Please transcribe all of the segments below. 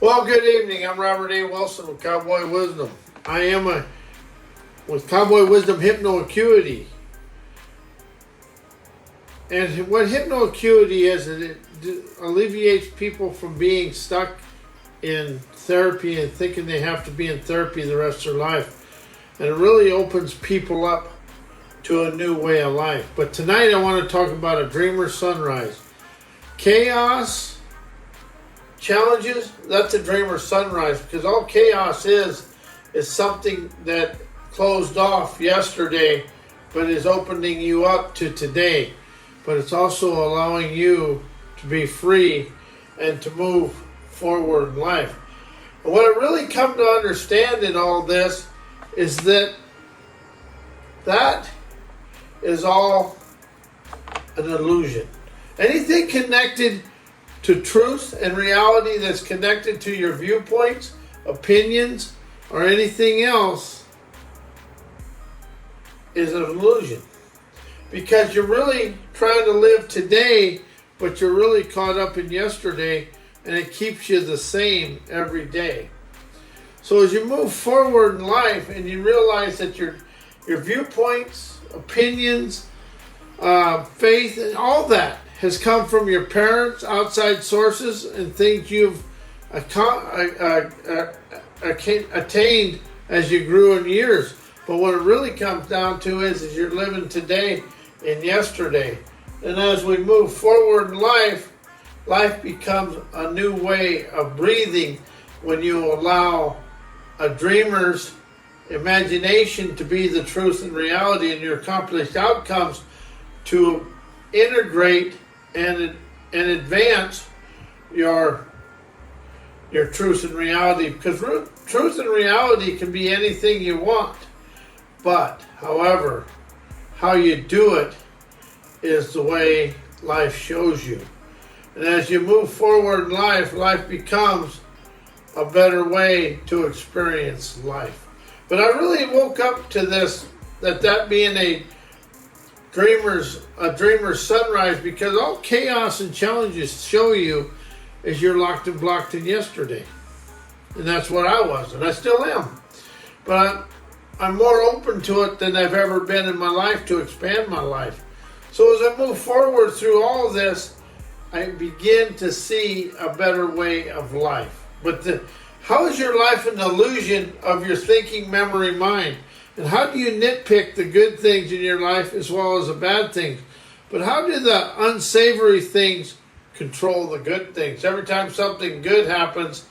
Well, good evening. I'm Robert A. Wilson with Cowboy Wisdom. I am with Cowboy Wisdom Hypnoacuity. And what hypnoacuity is, it alleviates people from being stuck in therapy and thinking they have to be in therapy the rest of their life. And it really opens people up to a new way of life. But tonight I want to talk about a dreamer's sunrise. Chaos, challenges, that's a dreamer's sunrise, because all chaos is something that closed off yesterday but is opening you up to today. But it's also allowing you to be free and to move forward in life. And what I really come to understand in all this is that is all an illusion. Anything connected to truth and reality that's connected to your viewpoints, opinions, or anything else is an illusion. Because you're really trying to live today, but you're really caught up in yesterday, and it keeps you the same every day. So as you move forward in life and you realize that your viewpoints, opinions, faith, and all that has come from your parents, outside sources, and things you've attained as you grew in years. But what it really comes down to is you're living today and yesterday. And as we move forward in life, life becomes a new way of breathing when you allow a dreamer's imagination to be the truth and reality, and your accomplished outcomes to integrate and advance your truth and reality. Because truth and reality can be anything you want, but however, how you do it is the way life shows you. And as you move forward in life, life becomes a better way to experience life. But I really woke up to this, that being a dreamer's sunrise, because all chaos and challenges show you is you're locked and blocked in yesterday. And that's what I was, and I still am. But I'm more open to it than I've ever been in my life to expand my life. So as I move forward through all of this, I begin to see a better way of life. But how is your life an illusion of your thinking, memory, mind? And how do you nitpick the good things in your life as well as the bad things? But how do the unsavory things control the good things? Every time something good happens,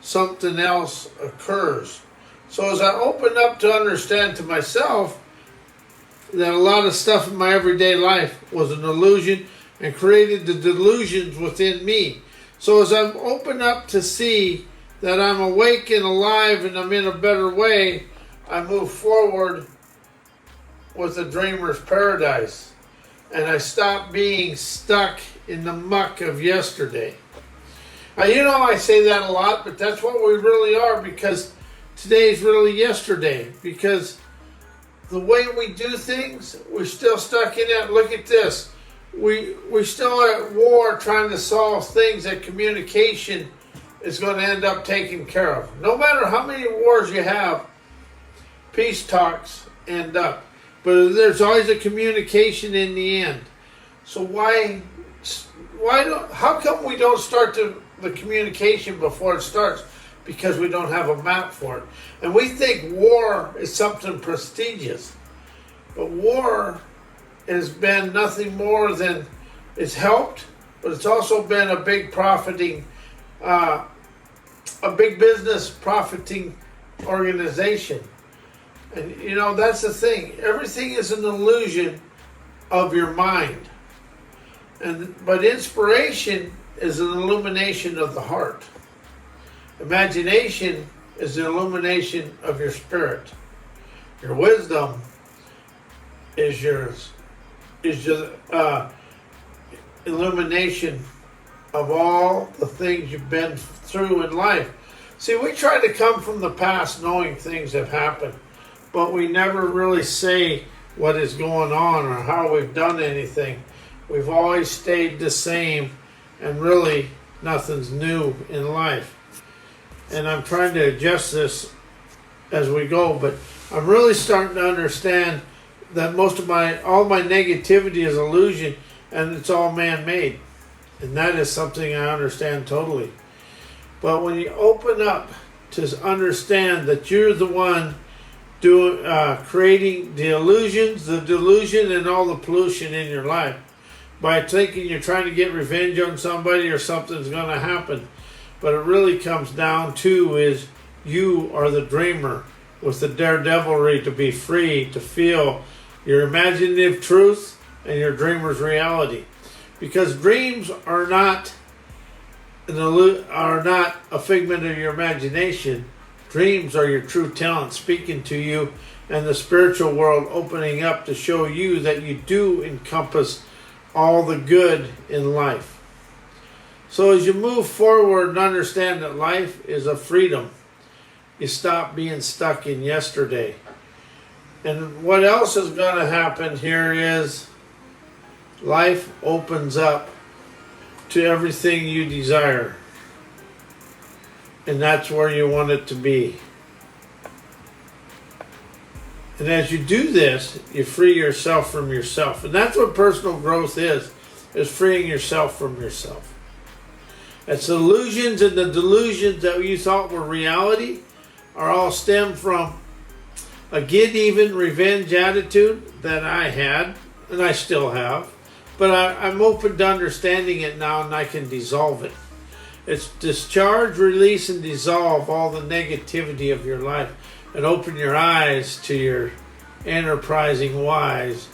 something else occurs. So as I open up to understand to myself that a lot of stuff in my everyday life was an illusion and created the delusions within me. So as I'm open up to see that I'm awake and alive and I'm in a better way, I move forward with a dreamer's paradise. And I stop being stuck in the muck of yesterday. Now, I say that a lot, but that's what we really are, because today's really yesterday. Because the way we do things, we're still stuck in it. Look at this. We're still at war trying to solve things that communication is going to end up taking care of. No matter how many wars you have, peace talks end up. But there's always a communication in the end. So how come we don't start the communication before it starts? Because we don't have a map for it. And we think war is something prestigious. But war has been nothing more than, it's helped, but it's also been a big profiting, a big business profiting organization. And that's the thing. Everything is an illusion of your mind. But inspiration is an illumination of the heart. Imagination is the illumination of your spirit. Your wisdom is your illumination of all the things you've been through in life. See, we try to come from the past knowing things have happened, but we never really say what is going on or how we've done anything. We've always stayed the same, and really nothing's new in life. and I'm trying to adjust this as we go, but I'm really starting to understand that all my negativity is illusion, and it's all man-made. And that is something I understand totally. But when you open up to understand that you're the one creating the illusions, the delusion, and all the pollution in your life, by thinking you're trying to get revenge on somebody or something's going to happen. But it really comes down to is you are the dreamer with the daredevilry to be free, to feel your imaginative truth and your dreamer's reality. Because dreams are not a figment of your imagination. Dreams are your true talent speaking to you, and the spiritual world opening up to show you that you do encompass all the good in life. So as you move forward and understand that life is a freedom, you stop being stuck in yesterday. And what else is going to happen here is life opens up to everything you desire. And that's where you want it to be. And as you do this, you free yourself from yourself. And that's what personal growth is freeing yourself from yourself. It's the illusions and the delusions that you thought were reality are all stemmed from a get-even revenge attitude that I had, and I still have. But I'm open to understanding it now, and I can dissolve it. It's discharge, release, and dissolve all the negativity of your life and open your eyes to your enterprising wise.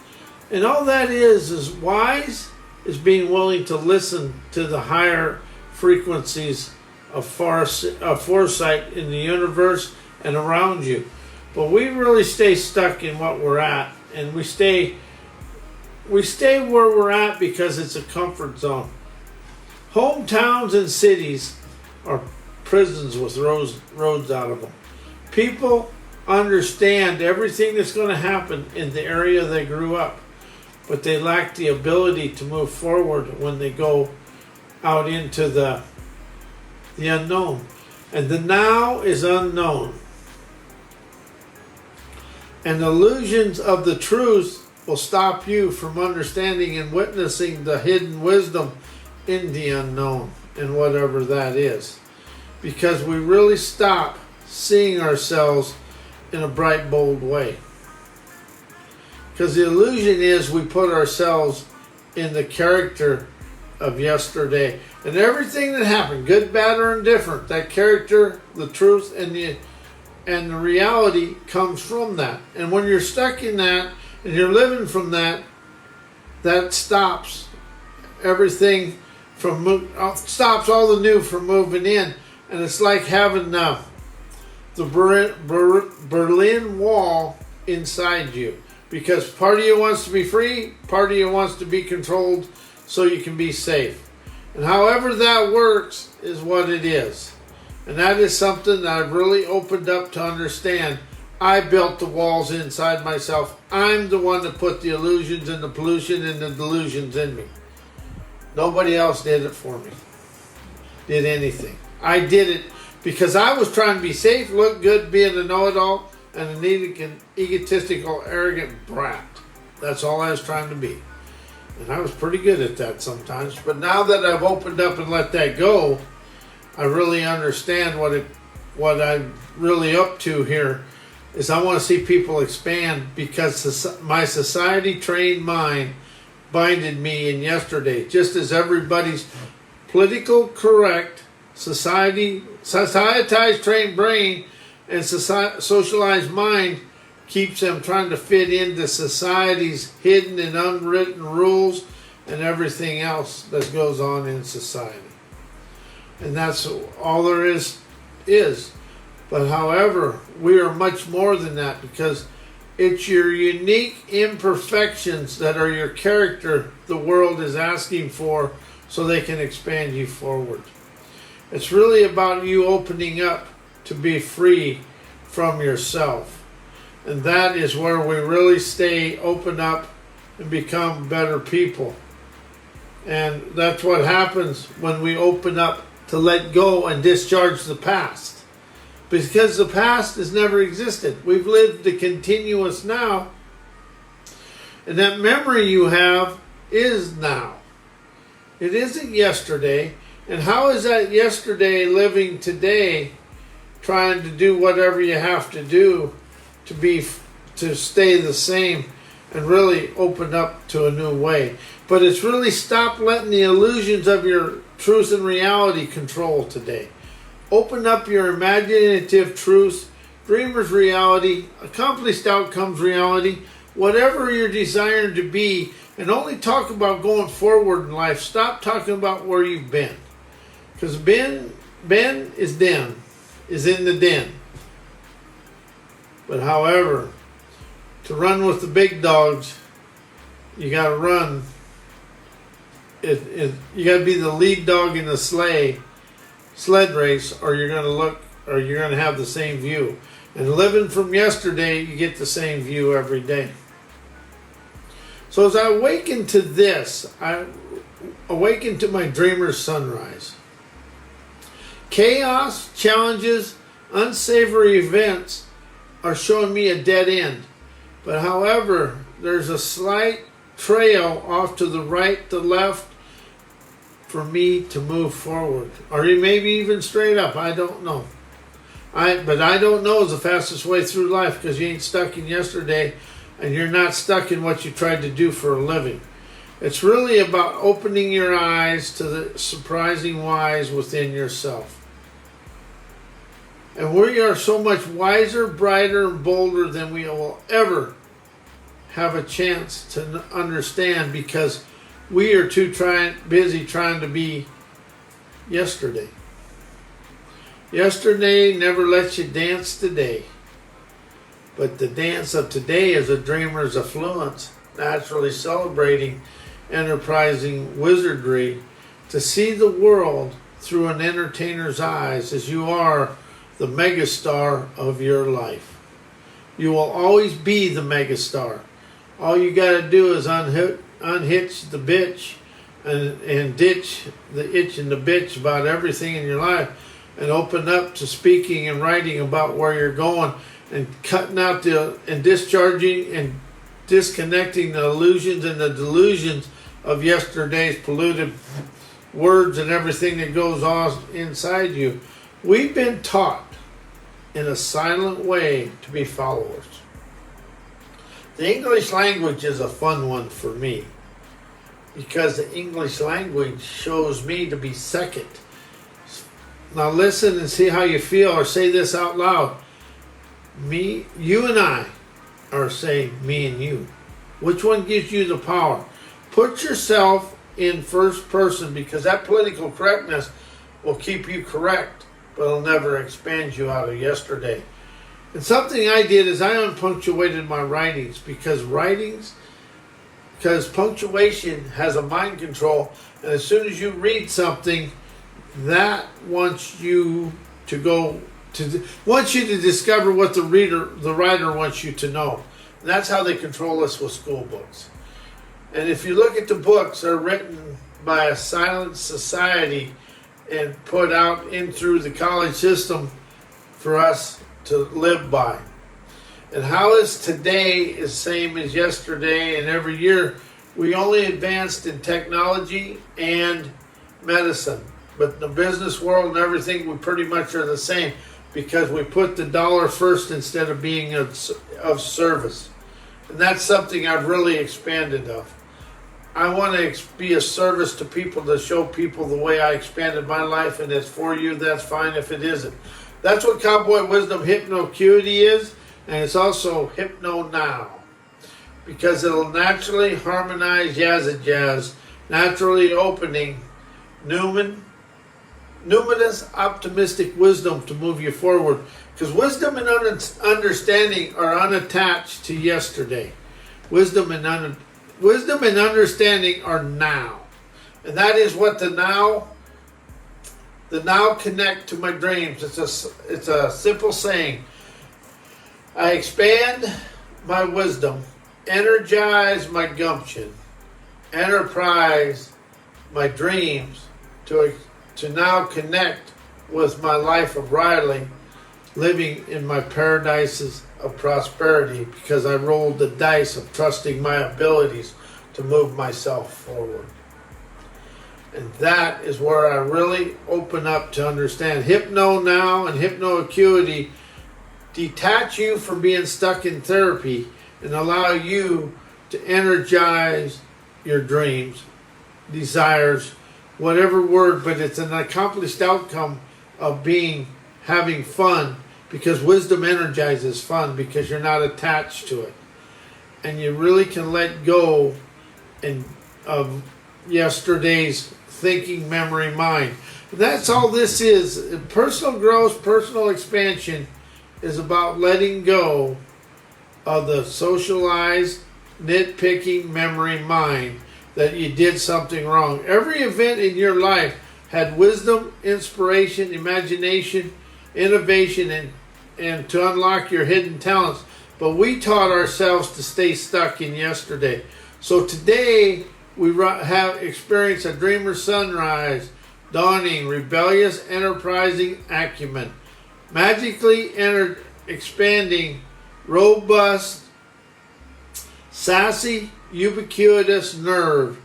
And all that is wise is being willing to listen to the higher frequencies of foresight in the universe and around you. But we really stay stuck in what we're at, and we stay where we're at because it's a comfort zone. Hometowns and cities are prisons with roads out of them. People understand everything that's going to happen in the area they grew up, but they lack the ability to move forward when they go out into the unknown. And the now is unknown. And the illusions of the truth will stop you from understanding and witnessing the hidden wisdom in the unknown, and whatever that is. Because we really stop seeing ourselves in a bright, bold way. Because the illusion is we put ourselves in the character of yesterday. And everything that happened, good, bad, or indifferent, that character, the truth, and the reality comes from that. And when you're stuck in that, and you're living from that, that stops everything stops all the new from moving in. And it's like having the Berlin Wall inside you. Because part of you wants to be free, part of you wants to be controlled so you can be safe. And however that works is what it is. And that is something that I've really opened up to understand. I built the walls inside myself. I'm the one that put the illusions and the pollution and the delusions in me. Nobody else did it for me. Did anything. I did it because I was trying to be safe, look good, being a know-it-all, and an egotistical, arrogant brat. That's all I was trying to be. And I was pretty good at that sometimes. But now that I've opened up and let that go, I really understand what I'm really up to here is I want to see people expand because my society-trained mind binded me in yesterday, just as everybody's political correct, societized trained brain and socialized mind keeps them trying to fit into society's hidden and unwritten rules and everything else that goes on in society. And that's all there is. But however, we are much more than that because it's your unique imperfections that are your character the world is asking for so they can expand you forward. It's really about you opening up to be free from yourself. And that is where we really stay open up and become better people. And that's what happens when we open up to let go and discharge the past. because the past has never existed. We've lived the continuous now, and that memory you have is now. It isn't yesterday. And how is that yesterday living today, trying to do whatever you have to do to stay the same and really open up to a new way? But it's really stop letting the illusions of your truth and reality control today. Open up your imaginative truth, dreamer's reality, accomplished outcomes reality, whatever you're desiring to be, and only talk about going forward in life. Stop talking about where you've been. Because Ben is in the den. But however, to run with the big dogs, you got to run. You got to be the lead dog in the sled race, or you're going to have the same view. And living from yesterday, you get the same view every day. So as I awaken to this, I awaken to my dreamer's sunrise. Chaos, challenges, unsavory events are showing me a dead end. But however, there's a slight trail off to the right, the left, for me to move forward. Or maybe even straight up, I don't know. But I don't know is the fastest way through life, because you ain't stuck in yesterday and you're not stuck in what you tried to do for a living. It's really about opening your eyes to the surprising wise within yourself. And we are so much wiser, brighter, and bolder than we will ever have a chance to understand, because we are too busy trying to be yesterday. Yesterday never lets you dance today. But the dance of today is a dreamer's affluence, naturally celebrating enterprising wizardry, to see the world through an entertainer's eyes, as you are the megastar of your life. You will always be the megastar. All you got to do is unhitch the bitch and ditch the itch and the bitch about everything in your life, and open up to speaking and writing about where you're going, and cutting out and discharging and disconnecting the illusions and the delusions of yesterday's polluted words and everything that goes on inside you. We've been taught in a silent way to be followers. The English language is a fun one for me, because the English language shows me to be second. Now listen and see how you feel, or say this out loud. Me, you and I, or say me and you. Which one gives you the power? Put yourself in first person, because that political correctness will keep you correct, but it'll never expand you out of yesterday. And something I did is I unpunctuated my writings, because punctuation has a mind control, and as soon as you read something, that wants you to discover what the writer wants you to know. And that's how they control us with school books. And if you look at the books, they're written by a silent society and put out in through the college system for us to live by. And how is today is same as yesterday, and every year we only advanced in technology and medicine. But in the business world and everything, we pretty much are the same, because we put the dollar first instead of being of service. And that's something I've really expanded of. I want to be a service to people, to show people the way I expanded my life, and it's for you, that's fine if it isn't. That's what Cowboy Wisdom Hypnocuity is, and it's also Hypno Now, because it'll naturally harmonize jazz, naturally opening numinous optimistic wisdom to move you forward, because wisdom and understanding are unattached to yesterday. Wisdom and understanding are now, and that is what the now connect to my dreams. It's a simple saying. I expand my wisdom, energize my gumption, enterprise my dreams to now connect with my life of Riley, living in my paradises of prosperity because I rolled the dice of trusting my abilities to move myself forward. And that is where I really open up to understand. Hypno Now and Hypno Acuity detach you from being stuck in therapy and allow you to energize your dreams, desires, whatever word, but it's an accomplished outcome of having fun, because wisdom energizes fun because you're not attached to it. And you really can let go of yesterday's thinking, memory, mind. That's all this is. Personal growth, personal expansion is about letting go of the socialized, nitpicking memory, mind that you did something wrong. Every event in your life had wisdom, inspiration, imagination, innovation, and to unlock your hidden talents. But we taught ourselves to stay stuck in yesterday. So today we have experienced a dreamer's sunrise, dawning, rebellious, enterprising acumen, magically expanding, robust, sassy, ubiquitous nerve,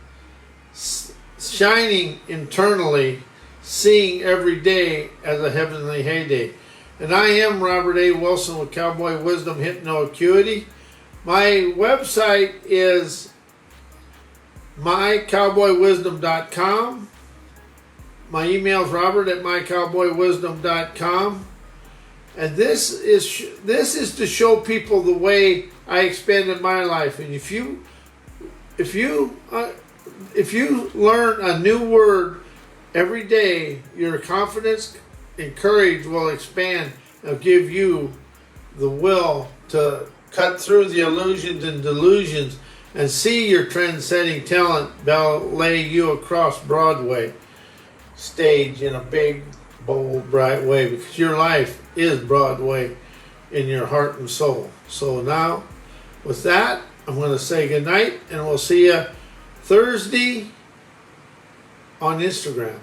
shining internally, seeing every day as a heavenly heyday. And I am Robert A. Wilson with Cowboy Wisdom Hypno Acuity. My website is mycowboywisdom.com. My email is robert@mycowboywisdom.com. And this is to show people the way I expanded my life. And if you learn a new word every day, your confidence and courage will expand and give you the will to cut through the illusions and delusions and see your trend-setting talent ballet you across Broadway stage in a big, bold, bright way, because your life is Broadway in your heart and soul. So now, with that, I'm going to say goodnight, and we'll see you Thursday on Instagram.